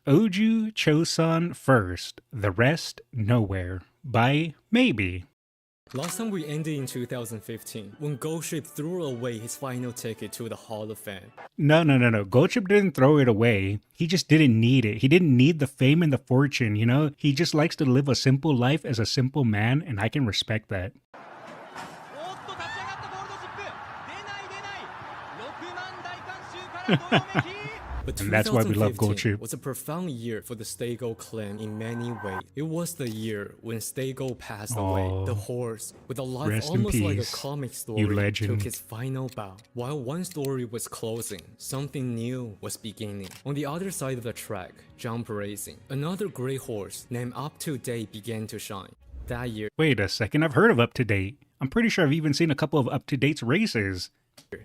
Oju Chosan first, the rest nowhere. By Maybe. Last time we ended in 2015, when Goldship threw away his final ticket to the Hall of Fame. No. Goldship didn't throw it away. He just didn't need it. He didn't need the fame and the fortune, you know? He just likes to live a simple life as a simple man, and I can respect that. But And that's why we love Goldship. Was a profound year for the Stay Gold clan in many ways. It was the year when Stay Gold passed away. The horse, with a life Rest in almost like a peace, comic you story, legend. took his final bow. While one story was closing, something new was beginning. On the other side of the track, jump racing, another great horse named Up to Date began to shine. That year, Wait a second, I've heard of Up to Date. I'm pretty sure I've even seen a couple of Up to Date's races.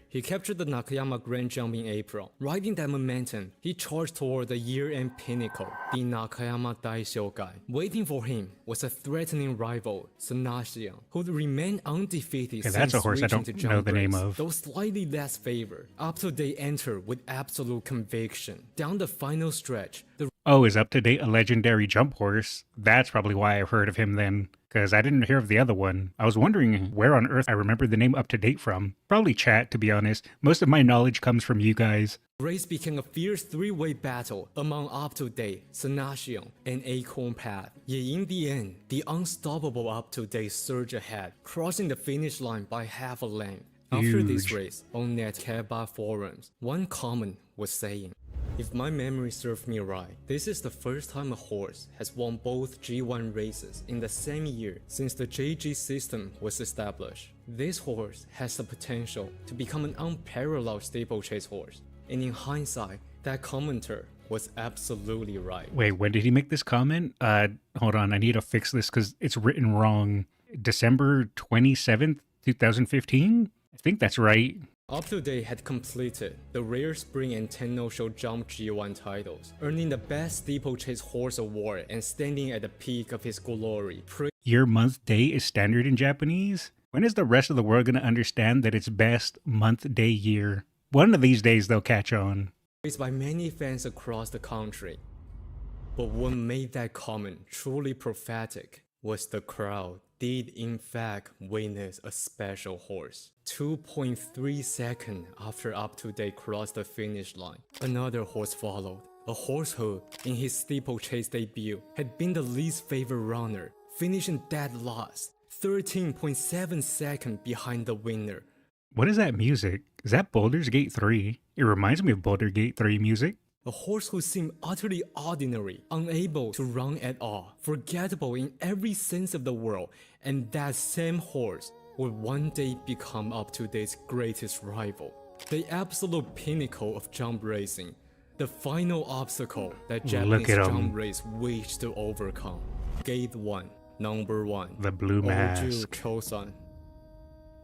he captured the Nakayama Grand Jump in April. Riding that momentum, he charged toward the year-end pinnacle, the Nakayama Daishokai. Waiting for him was a threatening rival, Sanashia, who remained undefeated Okay, since that's a horse I switching don't to know jump the name race. of. Though slightly less favored, Up to Date entered with absolute conviction. Down the final stretch, the Oh, is Up to Date a legendary jump horse? That's probably why I've heard of him then. Because I didn't hear of the other one. I was wondering where on earth I remember the name Up to Date from. Probably chat, to be honest. Most of my knowledge comes from you guys. race became a fierce three-way battle among Up to Date, Sanashia, and Acorn Path. Yet in the end, the unstoppable Up to Date surged ahead, crossing the finish line by half a length. After this Huge. race, on Netkeba forums, one comment was saying, "If my memory serves me right, this is the first time a horse has won both G1 races in the same year since the JG system was established. This horse has the potential to become an unparalleled steeplechase horse." And in hindsight, that commenter was absolutely right. Wait, when did he make this comment? Hold on, I need to fix this because it's written wrong. December 27th, 2015? I think that's right. Up to Date had completed the rare Spring and Tenno Show Jump G1 titles, earning the Best Steeplechase Horse Award and standing at the peak of his glory. Year, month, day is standard in Japanese? When is the rest of the world going to understand that it's best month, day, year? One of these days they'll catch on. Praised by many fans across the country. But what made that comment truly prophetic was the crowd did in fact witness a special horse. 2.3 seconds after Up to Date crossed the finish line, another horse followed. A horse who, in his steeplechase debut, had been the least favored runner, finishing dead last, 13.7 seconds behind the winner. What is that music? Is that Baldur's Gate 3? It reminds me of Baldur's Gate 3 music. A horse who seemed utterly ordinary, unable to run at all, forgettable in every sense of the word, and that same horse would one day become Up to Date's greatest rival. The absolute pinnacle of jump racing, the final obstacle that Japanese at 'em. jump race wished to overcome. Gate 1, number 1. The blue Oju mask. Chosan.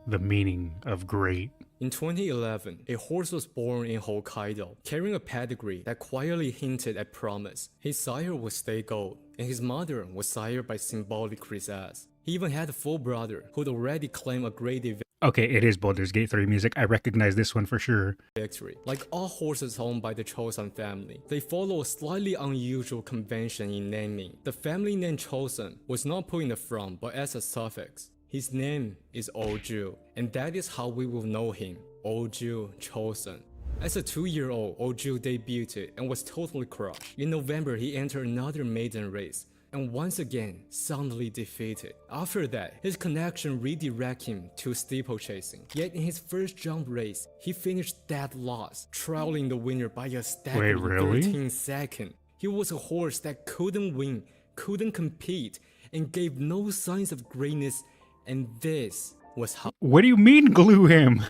The meaning of great. In 2011, a horse was born in Hokkaido, carrying a pedigree that quietly hinted at promise. His sire was Stay Gold, and his mother was sired by symbolic Chris S. He even had a full brother who'd already claimed a great Okay, it is Baldur's Gate 3 music. I recognize this one for sure. victory. Like all horses owned by the Chosan family, they follow a slightly unusual convention in naming. The family name Chosan was not put in the front, but as a suffix. His name is Oju, and that is how we will know him, Oju Chosan. As a 2-year-old, Oju debuted and was totally crushed. In November, he entered another maiden race, and once again, soundly defeated. After that, his connection redirected him to steeplechasing. Yet in his first jump race, he finished dead last, trailing the winner by a staggering really? 13 seconds. He was a horse that couldn't win, couldn't compete, and gave no signs of greatness. And this was how What do you mean glue him?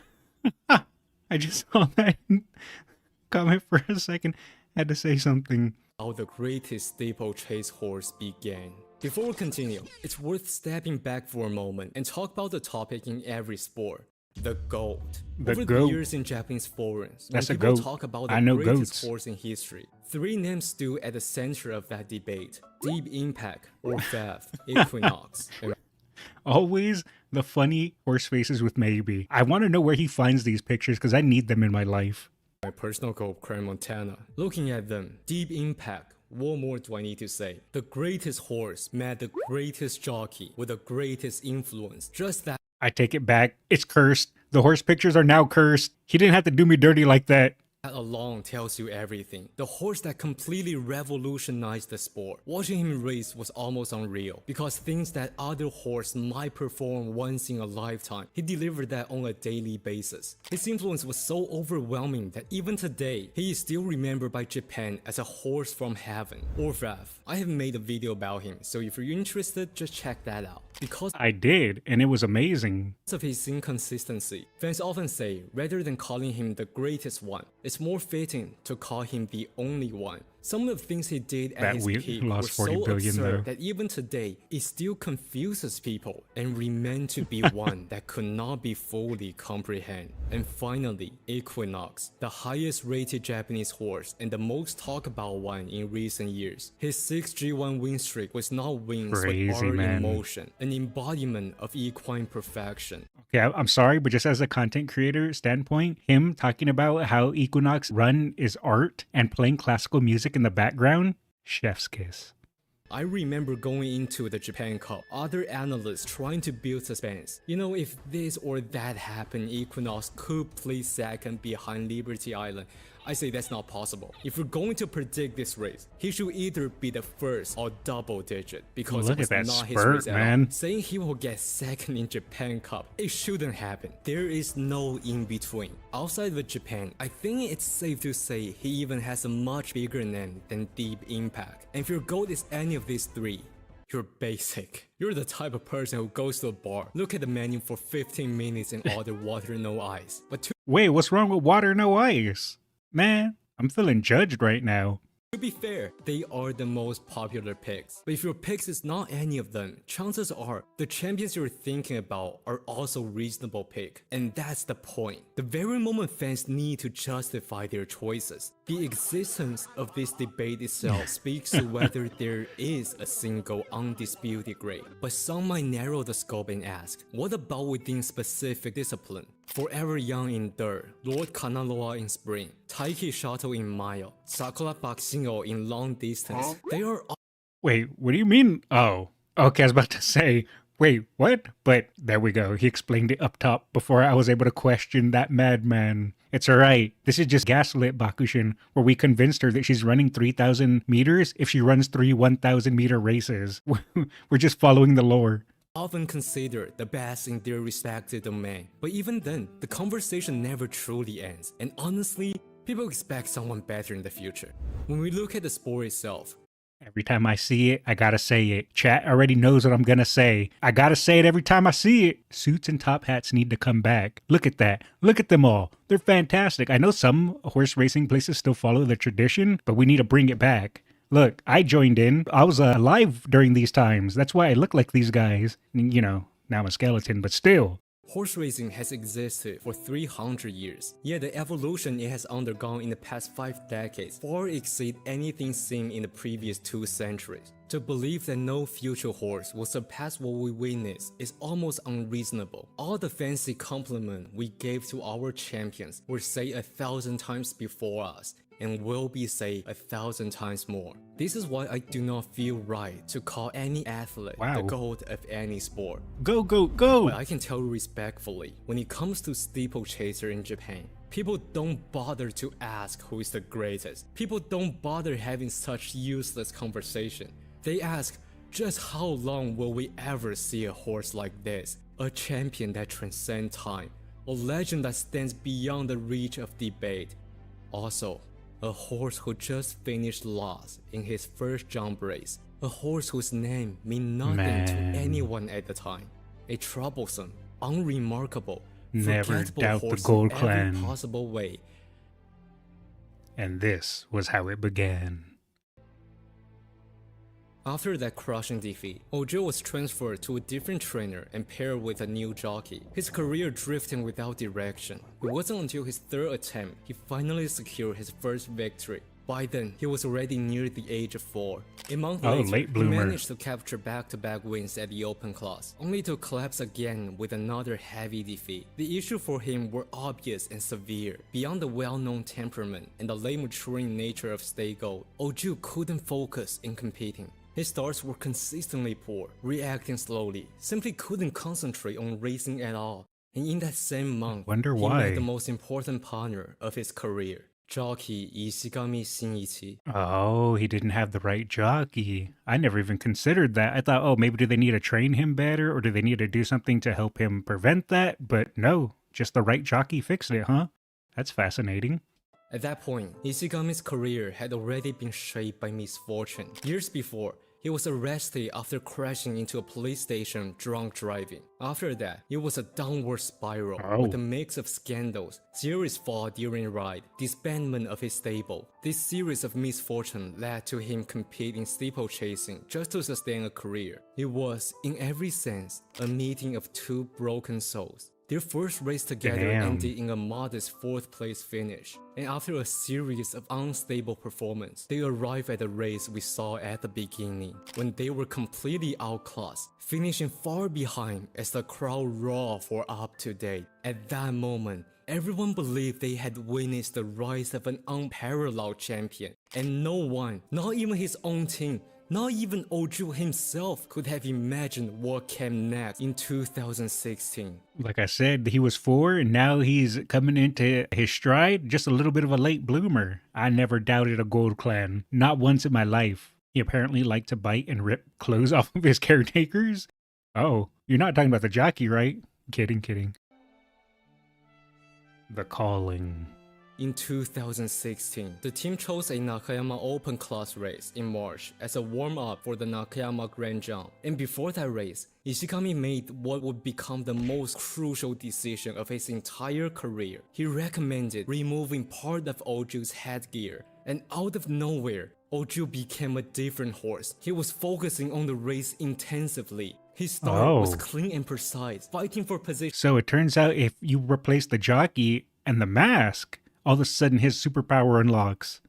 I just saw that comment for a second. Had to say something. the greatest steeplechase horse began. Before we continue, it's worth stepping back for a moment and talk about the topic in every sport. The GOAT. The Over GOAT. the years in Japanese forums, That's a when people goat. talk about I the know greatest goats. horse in history, 3 names stood at the center of that debate. Deep Impact, or FAF, Equinox, and Always the funny horse faces with Maybe. I want to know where he finds these pictures because I need them in my life. my personal goal, Crown Montana. Looking at them, Deep Impact What more do I need to say? The greatest horse met the greatest jockey with the greatest influence. Just that I take it back. It's cursed. The horse pictures are now cursed. He didn't have to do me dirty like that. alone tells you everything. The horse that completely revolutionized the sport. Watching him race was almost unreal, because things that other horses might perform once in a lifetime, he delivered that on a daily basis. His influence was so overwhelming that even today, he is still remembered by Japan as a horse from heaven. Orfrav, I have made a video about him, so if you're interested, just check that out. Because I did, and it was amazing. of his inconsistency, fans often say rather than calling him the greatest one, it's more fitting to call him the only one. Some of the things he did at That his we peak were lost 40 so billion, absurd though. that even today, it still confuses people and remains to be one that could not be fully comprehended. And finally, Equinox, the highest rated Japanese horse and the most talked about one in recent years. His 6 G1 win streak was not wins Crazy, but are man. in motion, an embodiment of equine perfection. Okay, I'm sorry, but just as a content creator standpoint, him talking about how Equinox run is art and playing classical music in the background, chef's kiss. I remember going into the Japan Cup, other analysts trying to build suspense. You know, if this or that happened, Equinox could place second behind Liberty Island. I say that's not possible. If we're going to predict this race, he should either be the first or double digit, because Look it was at that not his spurt, race at man. all. Saying he will get second in Japan Cup, it shouldn't happen. There is no in between. Outside of Japan, I think it's safe to say he even has a much bigger name than Deep Impact. And if your goal is any of these three, you're basic. You're the type of person who goes to a bar, look at the menu for 15 minutes and order water no ice. But Wait, what's wrong with water, no ice? Man, I'm feeling judged right now. to be fair, they are the most popular picks. But if your picks is not any of them, chances are the champions you're thinking about are also reasonable pick. And that's the point. The very moment fans need to justify their choices, the existence of this debate itself speaks to whether there is a single undisputed grade. But some might narrow the scope and ask, what about within specific discipline? Forever Young in dirt, Lord Kanaloa in sprint, Taiki Shuttle in mile, Sakura Baxingo in long distance. They are all Wait, what do you mean? Oh, okay, I was about to say, wait, what? But there we go. He explained it up top before I was able to question that madman. It's alright. This is just gaslit Bakushin, where we convinced her that she's running 3,000 meters if she runs 3 1,000 meter races. We're just following the lore. often considered the best in their respective domain. But even then, the conversation never truly ends. And honestly, people expect someone better in the future. When we look at the sport itself, Every time I see it, I gotta say it. Chat already knows what I'm gonna say. I gotta say it every time I see it. Suits and top hats need to come back. Look at that. Look at them all. They're fantastic. I know some horse racing places still follow the tradition, but we need to bring it back. Look, I joined in. I was alive during these times. That's why I look like these guys. You know, now I'm a skeleton, but still. horse racing has existed for 300 years, yet the evolution it has undergone in the past 5 decades far exceed anything seen in the previous 2 centuries. To believe that no future horse will surpass what we witnessed is almost unreasonable. All the fancy compliment we gave to our champions were said 1,000 times before us, and will be said 1,000 times more. This is why I do not feel right to call any athlete the Wow. GOAT of any sport. Go, go, go! But I can tell you respectfully, when it comes to steeplechaser in Japan, people don't bother to ask who is the greatest. People don't bother having such useless conversation. They ask, just how long will we ever see a horse like this? A champion that transcends time, a legend that stands beyond the reach of debate. Also, a horse who just finished last in his first jump race. A horse whose name meant nothing to Man. anyone at the time. A troublesome, unremarkable, Never forgettable doubt the horse Gold in every Clan. possible way. And this was how it began. After that crushing defeat, Oju was transferred to a different trainer and paired with a new jockey, his career drifting without direction. It wasn't until his 3rd attempt he finally secured his first victory. By then, he was already near the age of 4. A month Oh, later, late he bloomer. managed to capture back-to-back wins at the open class, only to collapse again with another heavy defeat. The issues for him were obvious and severe. Beyond the well-known temperament and the late maturing nature of Stay Gold, Oju couldn't focus in competing. His starts were consistently poor, reacting slowly, simply couldn't concentrate on racing at all. And in that same month, Wonder he why. met the most important partner of his career, jockey Ishigami Shinichi. Oh, he didn't have the right jockey. I never even considered that. I thought, oh, maybe do they need to train him better or do they need to do something to help him prevent that? But no, just the right jockey fixed it, huh? That's fascinating. At that point, Ishigami's career had already been shaped by misfortune. Years before, he was arrested after crashing into a police station drunk driving. After that, it was a downward spiral with a mix of scandals, serious fall during a ride, disbandment of his stable. This series of misfortune led to him competing steeplechasing just to sustain a career. It was, in every sense, a meeting of two broken souls. Their first race together ended in a modest 4th place finish, and after a series of unstable performance, they arrived at the race we saw at the beginning, when they were completely outclassed, finishing far behind as the crowd roared for up to date. At that moment, everyone believed they had witnessed the rise of an unparalleled champion, and no one, not even his own team, not even Oju himself could have imagined what came next in 2016. Like I said, he was 4 and now he's coming into his stride, just a little bit of a late bloomer. I never doubted a Gold Clan, not once in my life. He apparently liked to bite and rip clothes off of his caretakers. Oh, you're not talking about the jockey, right? Kidding. The Calling. In 2016, the team chose a Nakayama Open Class race in March as a warm-up for the Nakayama Grand Jump. And before that race, Ishigami made what would become the most crucial decision of his entire career. He recommended removing part of Oju's headgear, and out of nowhere, Oju became a different horse. He was focusing on the race intensively. His start was clean and precise, fighting for position. So it turns out if you replace the jockey and the mask, all of a sudden his superpower unlocks.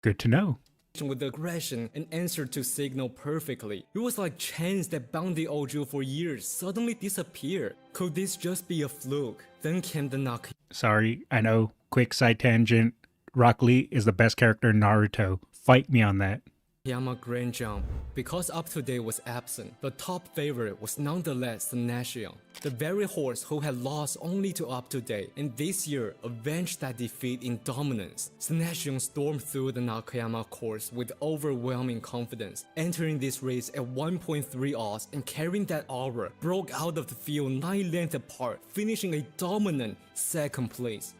Good to know. With aggression and answered to signal perfectly. It was like chance that bounded Oju for years suddenly disappeared. Could this just be a fluke? Then came the Nakayama. Sorry, I know. Quick side tangent. Rock Lee is the best character in Naruto. Fight me on that. Grand Jump. Because Up to Date was absent, the top favorite was nonetheless the National, the very horse who had lost only to Up to Date, and this year avenged that defeat in dominance. National stormed through the Nakayama course with overwhelming confidence, entering this race at 1.3 odds and carrying that aura, broke out of the field 9 lengths apart, finishing a dominant 2nd place.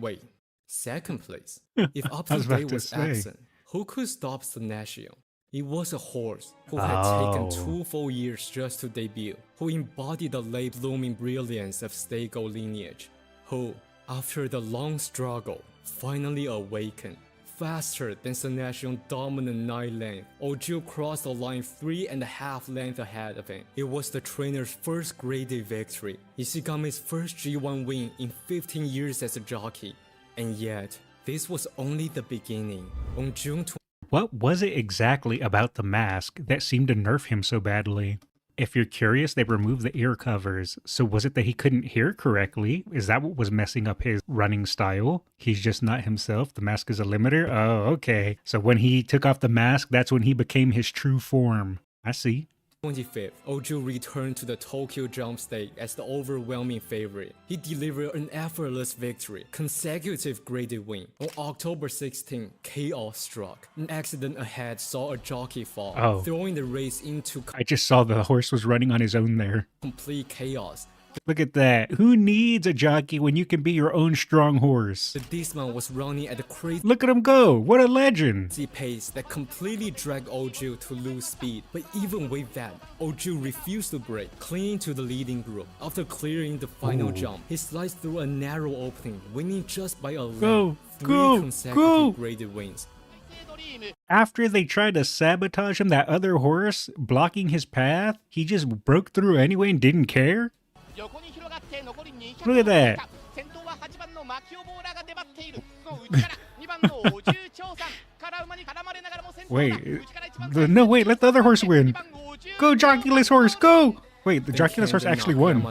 Wait, 2nd place? If Up to Date was absent, who could stop the National? It was a horse who had taken 2 full years just to debut, who embodied the late blooming brilliance of Stay Gold lineage, who, after the long struggle, finally awakened. Faster than the National dominant 9 length, Oju crossed the line 3.5 lengths ahead of him. It was the trainer's first graded victory, Ishigami's first G1 win in 15 years as a jockey, and yet, this was only the beginning. On June 20. What was it exactly about the mask that seemed to nerf him so badly? If you're curious, they removed the ear covers. So was it that he couldn't hear correctly? Is that what was messing up his running style? He's just not himself. The mask is a limiter? Oh, okay. So when he took off the mask, that's when he became his true form. I see. 25th, Oju returned to the Tokyo Jump Stake as the overwhelming favorite. He delivered an effortless victory, consecutive graded win. On October 16, chaos struck. An accident ahead saw a jockey fall, throwing the race into I just saw the horse was running on his own there. Complete chaos. Look at that. Who needs a jockey when you can be your own strong horse? This man was running at a crazy Look at him go. What a legend. pace that completely dragged Oju to lose speed. But even with that, Oju refused to break, clinging to the leading group. After clearing the final jump, he sliced through a narrow opening, winning just by a length. 3 consecutive graded wins. After they tried to sabotage him, that other horse blocking his path, he just broke through anyway and didn't care? Look at that. Wait, no, wait, let the other horse win. Go, jockeyless horse, go! Wait, the jockeyless horse actually won.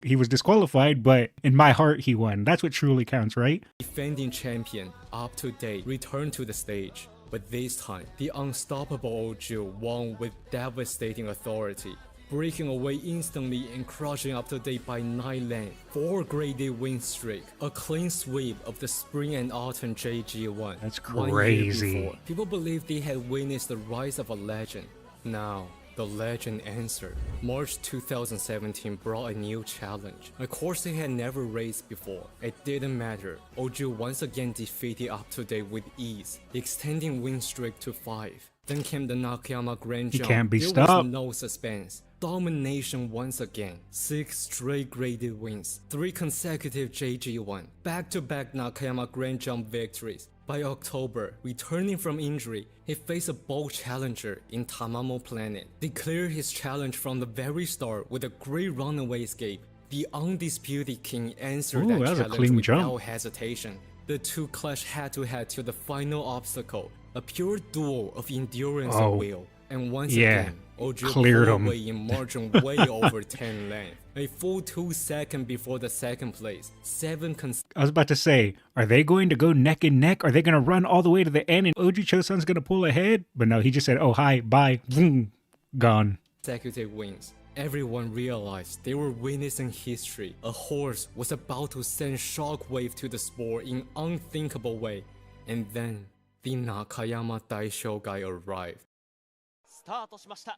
He was disqualified, but in my heart, he won. That's what truly counts, right? Defending champion, up to date, returned to the stage. But this time, the unstoppable Oju won with devastating authority, breaking away instantly and crushing up to date by 9 lengths, 4 graded win streak, a clean sweep of the spring and autumn JG1. That's One year crazy. before, people believed they had witnessed the rise of a legend. Now, the legend answered. March 2017 brought a new challenge, a course they had never raced before. It didn't matter. Oju once again defeated Up to Date with ease, extending win streak to 5. Then came the Nakayama Grand Jump. can't be there stopped. was no suspense. Domination once again. 6 straight graded wins, 3 consecutive JG1, back-to-back Nakayama Grand Jump victories. By October, returning from injury, he faced a bold challenger in Tamamo Planet, declared his challenge from the very start with a great runaway escape. The undisputed king answered that that was a challenge clean without jump. hesitation. The two clashed head-to-head till the final obstacle, a pure duel of endurance and will. And once again, Oju cleared pulled him. away in margin way over 10 lengths, a full 2 seconds before the second place. 7 I was about to say, are they going to go neck and neck? Are they going to run all the way to the end and Oju Chosan's going to pull ahead? But no, he just said, oh, hi, bye, vroom, gone. consecutive wins. Everyone realized they were witnessing history. A horse was about to send shockwave to the sport in unthinkable way. And then, the Nakayama Daisho guy arrived. スタートしました。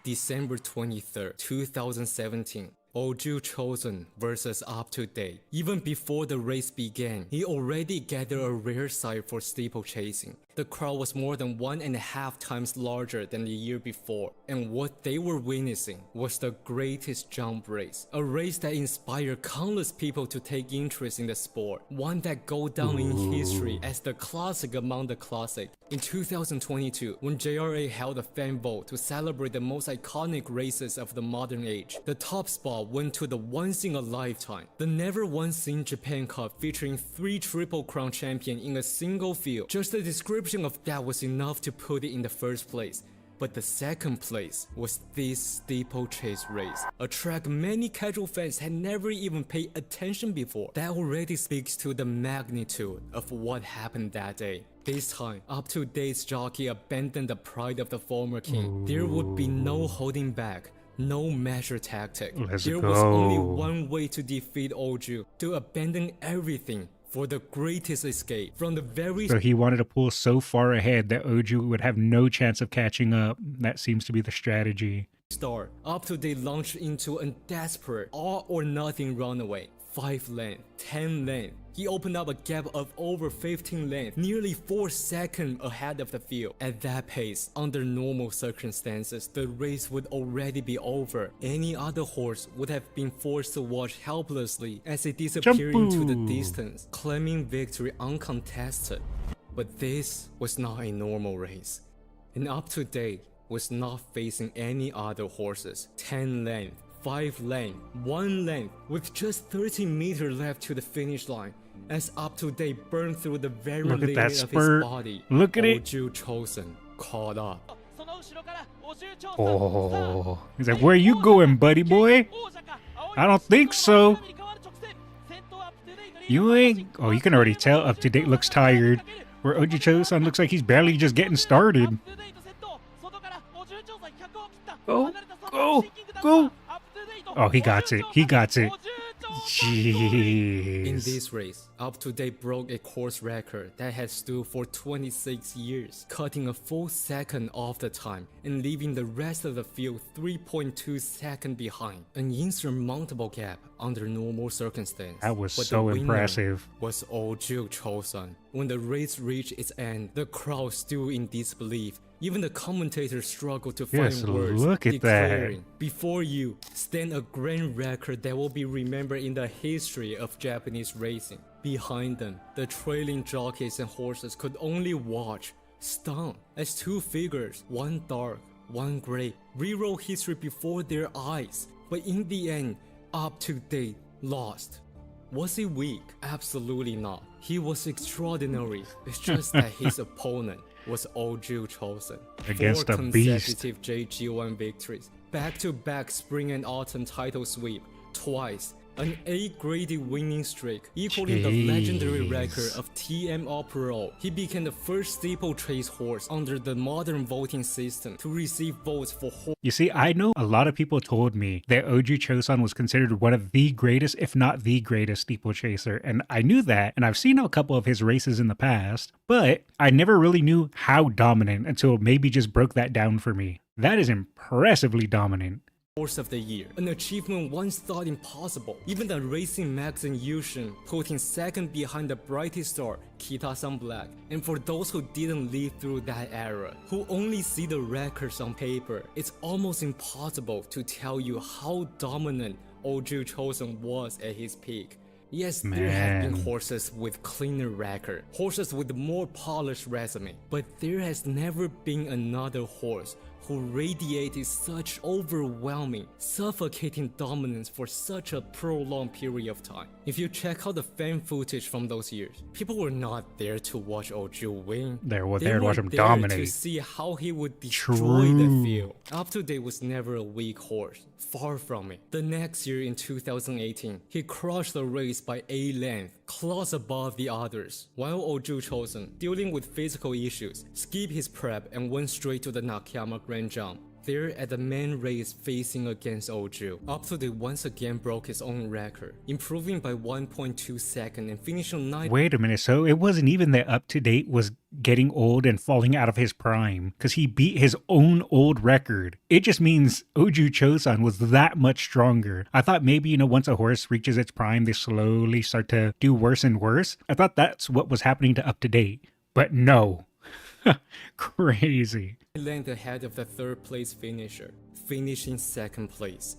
December 23rd, 2017. Oju Chosan versus Up to Date. Even before the race began, he already gathered a rare sight for steeplechasing. The crowd was more than 1.5 times larger than the year before, and what they were witnessing was the greatest jump race. A race that inspired countless people to take interest in the sport, one that go down in history as the classic among the classic. In 2022, when JRA held a fan vote to celebrate the most iconic races of the modern age, the top spot went to the once in a lifetime, the never once seen Japan Cup featuring 3 Triple Crown champions in a single field. Just the description of that was enough to put it in the first place. But the second place was this steeplechase race, a track many casual fans had never even paid attention before. That already speaks to the magnitude of what happened that day. This time, Up to Date's jockey abandoned the pride of the former king. There would be no holding back, no measure tactic. Let's There was only go. one way to defeat Oju, to abandon everything for the greatest escape. From the very So he wanted to pull so far ahead that Oju would have no chance of catching up. That seems to be the strategy. start, Up to Date launched into a desperate all or nothing runaway. 5 length, 10 length. He opened up a gap of over 15 length, nearly 4 seconds ahead of the field. At that pace, under normal circumstances, the race would already be over. Any other horse would have been forced to watch helplessly as it disappeared into the Jumpu. distance, claiming victory uncontested. But this was not a normal race. And Up to Date was not facing any other horses. 10 length, 5 length, 1 length, with just 30 meters left to the finish line. As Up to Date burned through the very Look at limit that of spurt. his body, Look at it. Oju Chosan caught up. その後ろからオジュチョウさん。 Oh, he's like, where you going, buddy boy? I don't think so. You ain't. Oh, you can already tell Up to Date looks tired. Where Oju Chosan looks like he's barely just getting started. Go, go, go. Oh, he got it. He got it. In Jeez. this race, Up to Date broke a course record that had stood for 26 years, cutting a full second off the time and leaving the rest of the field 3.2 seconds behind. An insurmountable gap under normal circumstances. That was But so the winner impressive. was Oju Chosan. When the race reached its end, the crowd still in disbelief. Even the commentators struggled to find Yes, words, look at that. declaring, "Before you stand a grand record that will be remembered in the history of Japanese racing." Behind them, the trailing jockeys and horses could only watch, stunned, as 2 figures, one dark, one gray, rewrote history before their eyes. But in the end, Up to Date lost. Was he weak? Absolutely not. He was extraordinary. It's just that his opponent was Oju Chosan. Against 4 a beast. consecutive JG1 victories, back-to-back spring and autumn title sweep, twice, an 8-graded winning streak, equaling the legendary Jeez. record of TMR Pro. He became the first steeplechase horse under the modern voting system to receive votes for horse. You see, I know a lot of people told me that Oju Chosan was considered one of the greatest, if not the greatest steeplechaser, and I knew that, and I've seen a couple of his races in the past, but I never really knew how dominant until maybe just broke that down for me. That is impressively dominant. Horse of the Year, an achievement once thought impossible. Even the racing magazine Yushin put him second behind the brightest star, Kita-san Black. And for those who didn't live through that era, who only see the records on paper, it's almost impossible to tell you how dominant Oju Chosan was at his peak. Yes, there have been Man. horses with cleaner record, horses with more polished resume, but there has never been another horse who radiated such overwhelming, suffocating dominance for such a prolonged period of time. If you check out the fan footage from those years, people were not there to watch Oju win. They were there to watch him to dominate. see how he would destroy the True. field. Up to date was never a weak horse. Far from it. The next year in 2018, he crushed the race by a length, claws above the others, while Oju Chosan, dealing with physical issues, skipped his prep and went straight to the Nakayama Grand Jump. There at the main race facing against Oju, Up to Date once again broke his own record, improving by 1.2 seconds and finishing 9th. Wait a minute, so it wasn't even that Up to Date was getting old and falling out of his prime, because he beat his own old record. It just means Oju Chosan was that much stronger. I thought maybe, once a horse reaches its prime, they slowly start to do worse and worse. I thought that's what was happening to Up to Date, but no. Crazy. Length ahead of the third place finisher, finishing second place.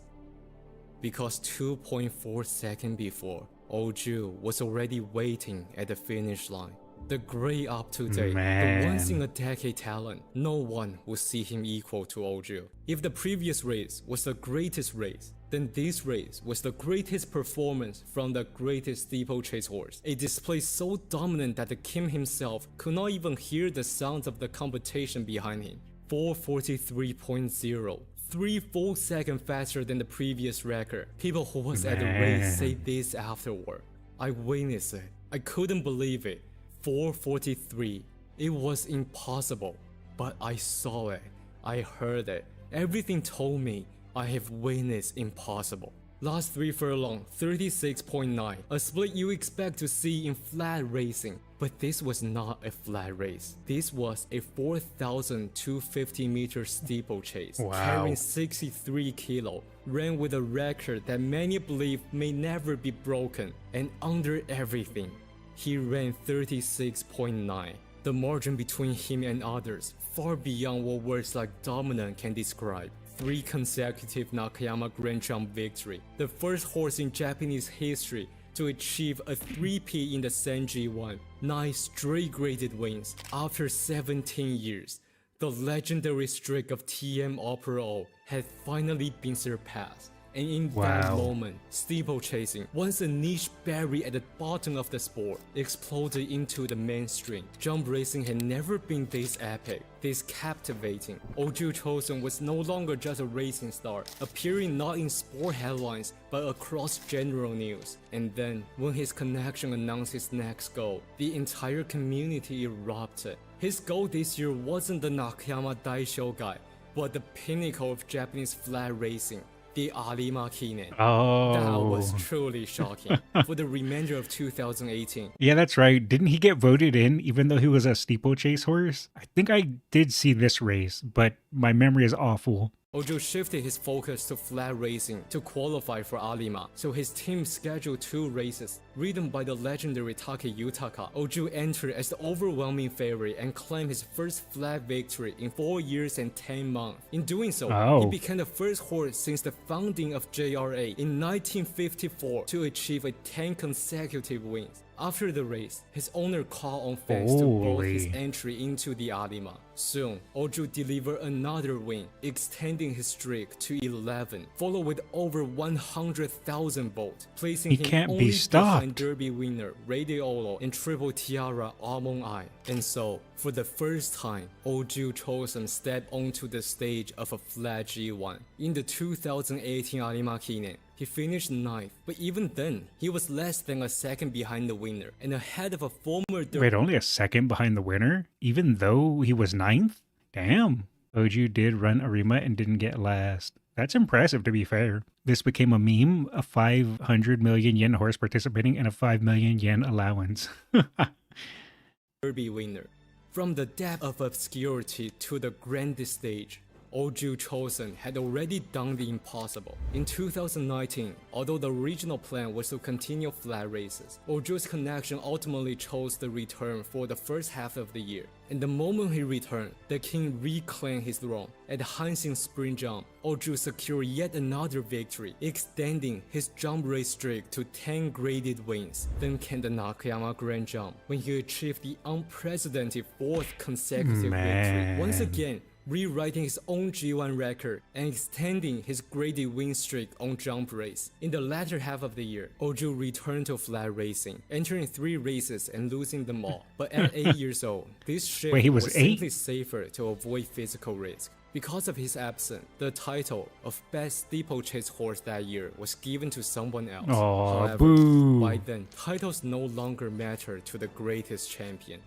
Because 2.4 seconds before, Oju was already waiting at the finish line. The great Up to Date, the once in a decade talent, no one will see him equal to Oju. If the previous race was the greatest race, then this race was the greatest performance from the greatest steeplechase horse. A display so dominant that the king himself could not even hear the sounds of the competition behind him. 4:43.0, 3 full seconds faster than the previous record. People who was at the race say this afterward. I witnessed it. I couldn't believe it. 4:43. It was impossible, but I saw it. I heard it. Everything told me I have witnessed impossible. Last 3 furlong, 36.9, a split you expect to see in flat racing. But this was not a flat race. This was a 4,250 meter steeplechase, Wow. carrying 63 kilo, ran with a record that many believe may never be broken, and under everything, he ran 36.9. The margin between him and others, far beyond what words like dominant can describe. 3 consecutive Nakayama Grand Jump victory, the first horse in Japanese history to achieve a 3P in the Senji 1, 9 straight graded wins after 17 years. The legendary streak of TM Opera O had finally been surpassed. And in that Wow. moment, steeplechasing, once a niche buried at the bottom of the sport, exploded into the mainstream. Jump racing had never been this epic, this captivating. Oju Chosan was no longer just a racing star, appearing not in sport headlines, but across general news. And then, when his connection announced his next goal, the entire community erupted. His goal this year wasn't the Nakayama Daisho guy, but the pinnacle of Japanese flat racing. The Arima Kinen. Oh. That was truly shocking. For the remainder of 2018, Yeah, that's right. Didn't he get voted in even though he was a steeplechase horse? I think I did see this race, but my memory is awful. Oju shifted his focus to flat racing to qualify for Arima, so his team scheduled 2 races. Ridden by the legendary Take Yutaka, Oju entered as the overwhelming favorite and claimed his first flat victory in 4 years and 10 months. In doing so, he became the first horse since the founding of JRA in 1954 to achieve a 10 consecutive wins. After the race, his owner called on fans to vote his Holy. entry into the Arima. Soon, Oju delivered another win, extending his streak to 11, followed with over 100,000 votes, placing He him can't be only behind stopped. Derby winner Radiolo and Triple Tiara Amon Ai. And so, for the first time, Oju Chosan stepped onto the stage of a flat G1. In the 2018 Arima Kinen, he finished 9th, but even then, he was less than a second behind the winner and ahead of a former Wait, only a second behind the winner? Even though he was 9th? Damn. Oju did run Arima and didn't get last. That's impressive, to be fair. This became a meme, a 500 million yen horse participating in a 5 million yen allowance. Derby winner. From the depth of obscurity to the grandest stage, Oju Chosan had already done the impossible. In 2019, although the original plan was to continue flat races, Oju's connection ultimately chose the return for the first half of the year. And the moment he returned, the king reclaimed his throne. At Hanshin Spring Jump, Oju secured yet another victory, extending his jump race streak to 10 graded wins. Then came the Nakayama Grand Jump, when he achieved the unprecedented 4th consecutive victory. Once again, rewriting his own G1 record and extending his graded win streak on jump race. In the latter half of the year, Oju returned to flat racing, entering 3 races and losing them all. But at 8 years old, this shift Wait, he was was 8? simply safer to avoid physical risk. Because of his absence, the title of best steeplechase horse that year was given to someone else. Aw, However, boo. by then, titles no longer matter to the greatest champion.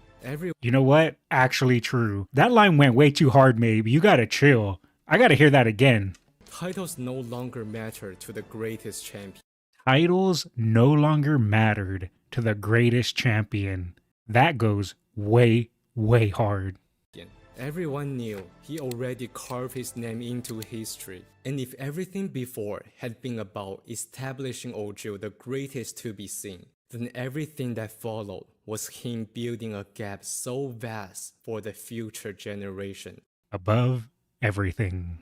You know what? Actually true. That line went way too hard, Mhybe. You gotta chill. I gotta hear that again. Titles no longer matter to the greatest champion. Titles no longer mattered to the greatest champion. That goes way, way hard. Everyone knew he already carved his name into history. And if everything before had been about establishing Oju the greatest to be seen, then everything that followed was him building a gap so vast for the future generation. Above everything.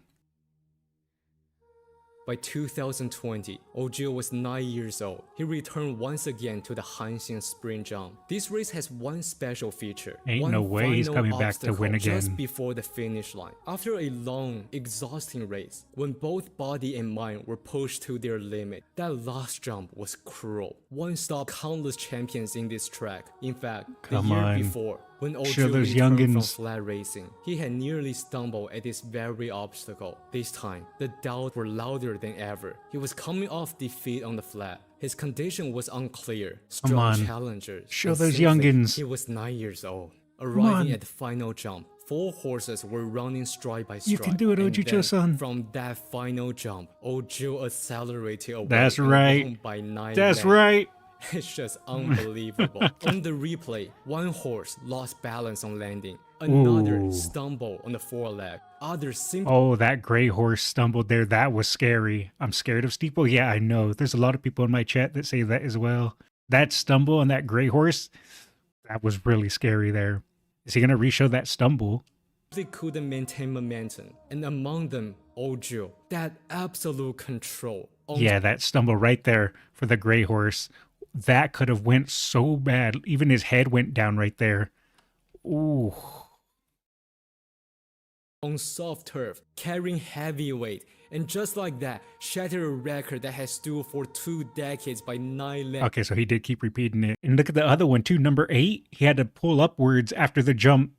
By 2020, Oju was 9 years old. He returned once again to the Hanshin Spring Jump. This race has one special feature. Ain't one no way he's final coming back to win obstacle again. Just before the finish line. After a long, exhausting race, when both body and mind were pushed to their limit, that last jump was cruel. One stopped countless champions in this track. In fact, Come the year on. before, when Show Oju those returned from youngins. flat racing, he had nearly stumbled at this very obstacle. This time, the doubts were louder than ever. He was coming off defeat on the flat. His condition was unclear. Strong on. challengers. Show and those simply, youngins. He was 9 years old. on. Arriving at the final jump, 4 horses were running stride by stride. You can do it, and Oju then, Chosan. From that final jump, Oju accelerated away. That's and right. won by 9 That's lengths. right. It's just unbelievable. On the replay, one horse lost balance on landing. Another Ooh. stumbled on the foreleg. Others simply Oh, that gray horse stumbled there. That was scary. I'm scared of steeple. Yeah, I know. There's a lot of people in my chat that say that as well. That stumble on that gray horse, that was really scary there. Is he going to re-show that stumble? couldn't maintain momentum. And among them, Oju, that absolute control. Yeah, that stumble right there for the gray horse. That could have went so bad. Even his head went down right there. Ooh. On soft turf, carrying heavy weight, and just like that, shattered a record that has stood for 2 decades by 9 lengths. Okay, so he did keep repeating it. And look at the other one too, number 8. He had to pull upwards after the jump.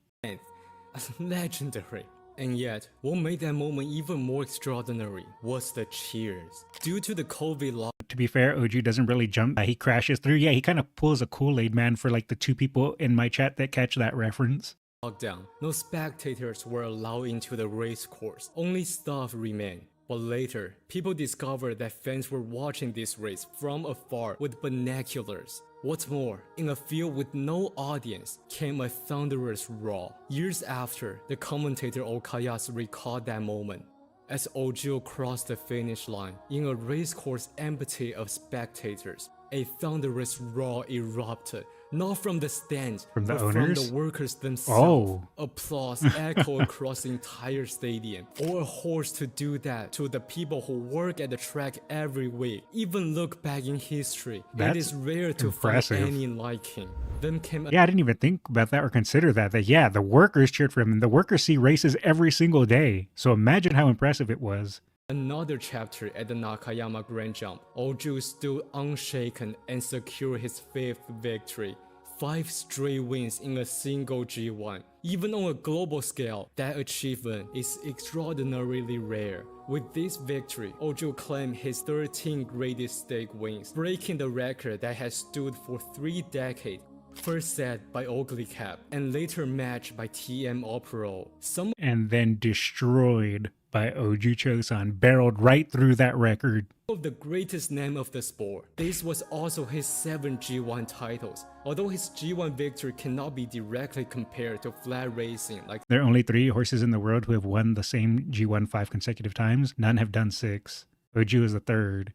Legendary. And yet, what made that moment even more extraordinary was the cheers. Due to the COVID To be fair, Oju doesn't really jump. He crashes through. Yeah, he kind of pulls a Kool-Aid man for like the 2 people in my chat that catch that reference. lockdown, no spectators were allowed into the race course. Only staff remained. But later, people discovered that fans were watching this race from afar with binoculars. What's more, in a field with no audience came a thunderous roar. Years after, the commentator Okayasu recalled that moment. As Oju crossed the finish line, in a racecourse empty of spectators, a thunderous roar erupted, Not from the stands, From the but owners? from the workers themselves. Oh. Applause echo across the entire stadium. Or a horse to do that to the people who work at the track every week. Even look back in history, it That's is rare to impressive. find any like him. Then came Yeah, I didn't even think about that or consider that yeah, the workers cheered for him, and the workers see races every single day. So imagine how impressive it was. another chapter at the Nakayama Grand Jump. Oju stood unshaken and secured his 5th victory. 5 straight wins in a single G1. Even on a global scale, that achievement is extraordinarily rare. With this victory, Oju claimed his 13 greatest stake wins, breaking the record that has stood for 3 decades. First set by Ugly Cap, and later matched by TM Opero. Some And then destroyed by Oju Chosan, barreled right through that record. of the greatest name of the sport. This was also his 7 G1 titles. Although his G1 victory cannot be directly compared to flat racing like There are only 3 horses in the world who have won the same G1 5 consecutive times. None have done 6. Oju is the 3rd.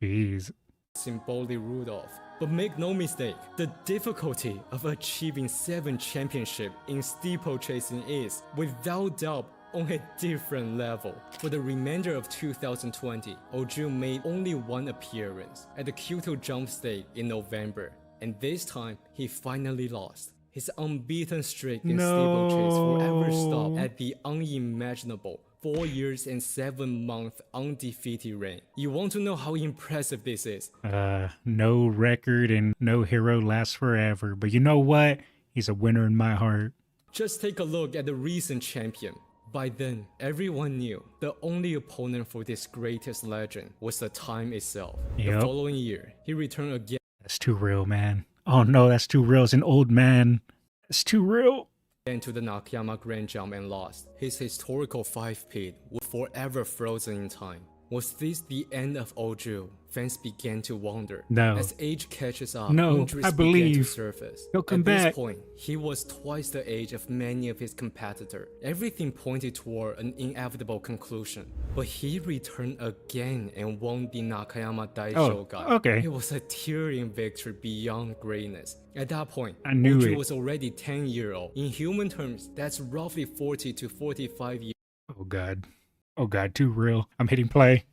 Jeez. Symboli Rudolph. But make no mistake, the difficulty of achieving 7 championships in steeplechasing is, without doubt, on a different level. For the remainder of 2020, Oju made only 1 appearance at the Kyoto Jump Stake in November, and this time he finally lost. His unbeaten streak in steeplechase forever stopped at the unimaginable 4 years and 7 month undefeated reign. You want to know how impressive this is? No record and no hero lasts forever. But you know what? He's a winner in my heart. Just take a look at the recent champion. By then, everyone knew the only opponent for this greatest legend was the time itself. The Yep. following year, he returned again That's too real, man. Oh no, that's too real. It's an old man. That's too real. to the Nakayama Grand Jump and lost. His historical 5-peat was forever frozen in time. Was this the end of Oju? Fans began to wonder. No. As age catches up, No, injuries I began to believe surface. he'll come At back. this point, he was twice the age of many of his competitors. Everything pointed toward an inevitable conclusion. But he returned again and won the Nakayama Daishogai. okay. It was a tearing victory beyond greatness. At that point, I knew Oju it. was already 10-year-old. In human terms, that's roughly 40 to 45 years. Oh god. Oh god, too real. I'm hitting play.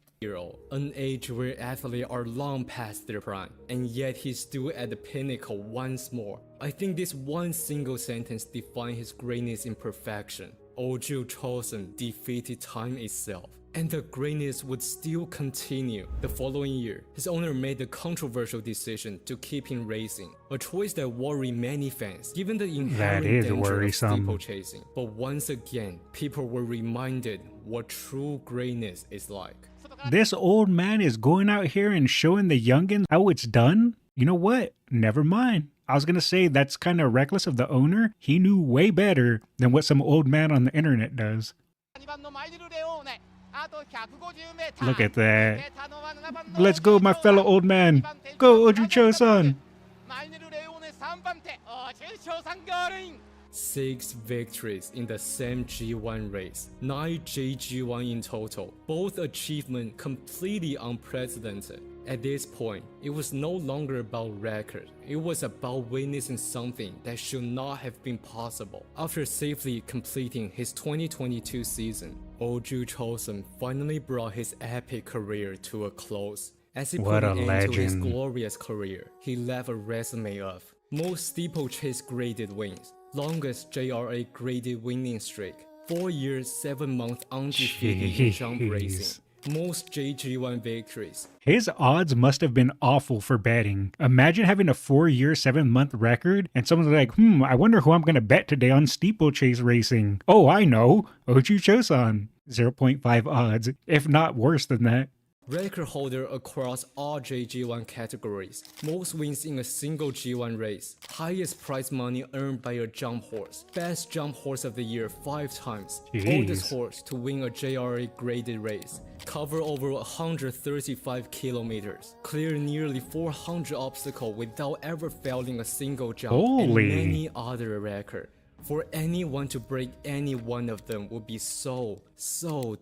An age where athletes are long past their prime, and yet he's still at the pinnacle once more. I think this one single sentence defines his greatness in perfection. Oju Chosan defeated time itself, and the greatness would still continue. The following year, his owner made the controversial decision to keep him racing, a choice that worried many fans, given the inherent is danger worrisome. of steeplechasing. But once again, people were reminded what true greatness is like. This old man is going out here and showing the youngins how it's done? You know what? Never mind. I was gonna say that's kind of reckless of the owner. He knew way better than what some old man on the internet does. Look at that. Let's go, my fellow old man. Go, Oju Chosan. 6 victories in the same G1 race, 9 JG1 in total, both achievements completely unprecedented. At this point, it was no longer about record, it was about witnessing something that should not have been possible. After safely completing his 2022 season, Oju Chosan finally brought his epic career to a close. As he What put a an end to his legend. glorious career, he left a resume of most steeplechase graded wins, longest JRA graded winning streak, 4 years 7 months undefeated in jump Jeez. racing, most JG1 victories. His odds must have been awful for betting. Imagine having a 4-year, 7-month record, and someone's like, I wonder who I'm gonna bet today on steeplechase racing. Oh, I know, Oju Chosan. 0.5 odds, if not worse than that. Record holder across all JG1 categories, most wins in a single G1 race, highest prize money earned by a jump horse, best jump horse of the year 5 times, Jeez. oldest horse to win a JRA graded race, cover over 135 kilometers, clear nearly 400 obstacles without ever failing a single jump, Holy. and many other records. For anyone to break any one of them would be so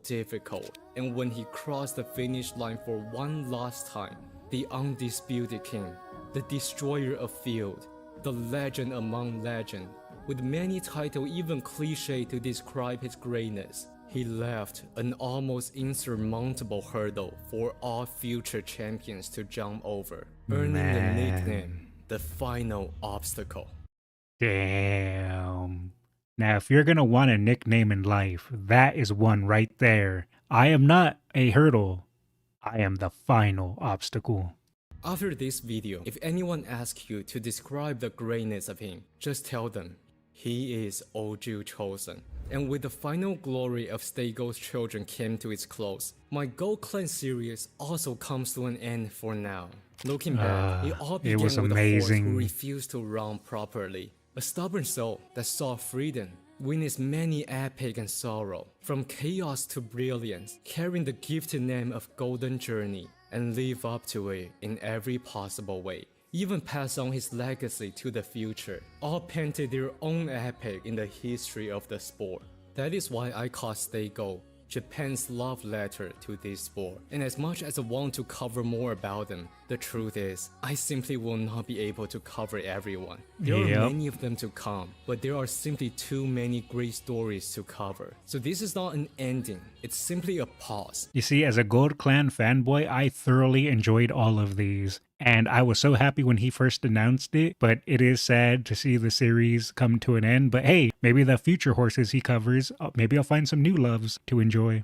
difficult. And when he crossed the finish line for one last time, the undisputed king, the destroyer of field, the legend among legends. With many titles even cliche to describe his greatness, he left an almost insurmountable hurdle for all future champions to jump over, earning the nickname, the final obstacle. Damn. Now, if you're gonna want a nickname in life, that is one right there. I am not a hurdle. I am the final obstacle. After this video, if anyone asks you to describe the greatness of him, just tell them, he is Oju Chosan. And with the final glory of Stay Gold's children came to its close, my Gold Clan series also comes to an end for now. Looking back, it all began was with a horse amazing. who refused to run properly. A stubborn soul that sought freedom, witnessed many epic and sorrow, from chaos to brilliance, carrying the gifted name of Golden Journey, and live up to it in every possible way. Even pass on his legacy to the future, all painted their own epic in the history of the sport. That is why I call Stay Gold Japan's love letter to this sport. And as much as I want to cover more about them, the truth is, I simply will not be able to cover everyone. There are many of them to come, but there are simply too many great stories to cover. So this is not an ending, it's simply a pause. You see, as a Gold Clan fanboy, I thoroughly enjoyed all of these. And I was so happy when he first announced it, but it is sad to see the series come to an end. But hey, maybe the future horses he covers, maybe I'll find some new loves to enjoy.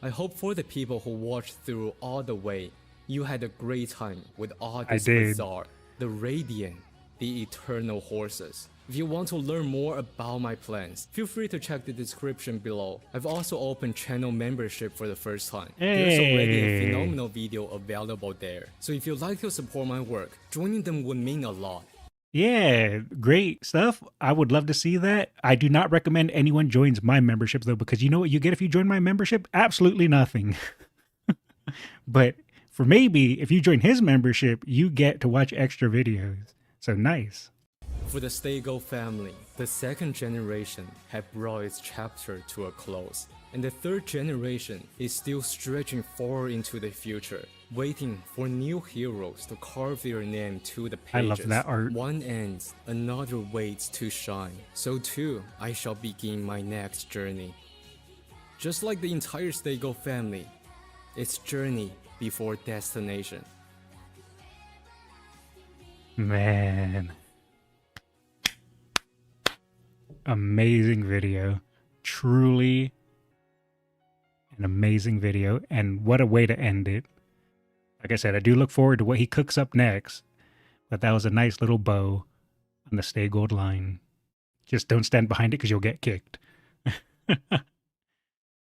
I hope for the people who watched through all the way, you had a great time with all these did. bizarre, the radiant, the eternal horses. If you want to learn more about my plans, feel free to check the description below. I've also opened channel membership for the first time. There's already a phenomenal video available there. So if you'd like to support my work, joining them would mean a lot. Yeah, great stuff. I would love to see that. I do not recommend anyone joins my membership though, because you know what you get if you join my membership? Absolutely nothing. But for maybe if you join his membership, you get to watch extra videos. So nice. For the Stay Gold family, the second generation had brought its chapter to a close, and the third generation is still stretching forward into the future, waiting for new heroes to carve their name to the pages. I love that art. One ends, another waits to shine. So too, I shall begin my next journey. Just like the entire Stay Gold family, it's journey before destination. Man. Amazing video. Truly an amazing video. And what a way to end it. Like I said, I do look forward to what he cooks up next. But that was a nice little bow on the Stay Gold line. Just don't stand behind it because you'll get kicked.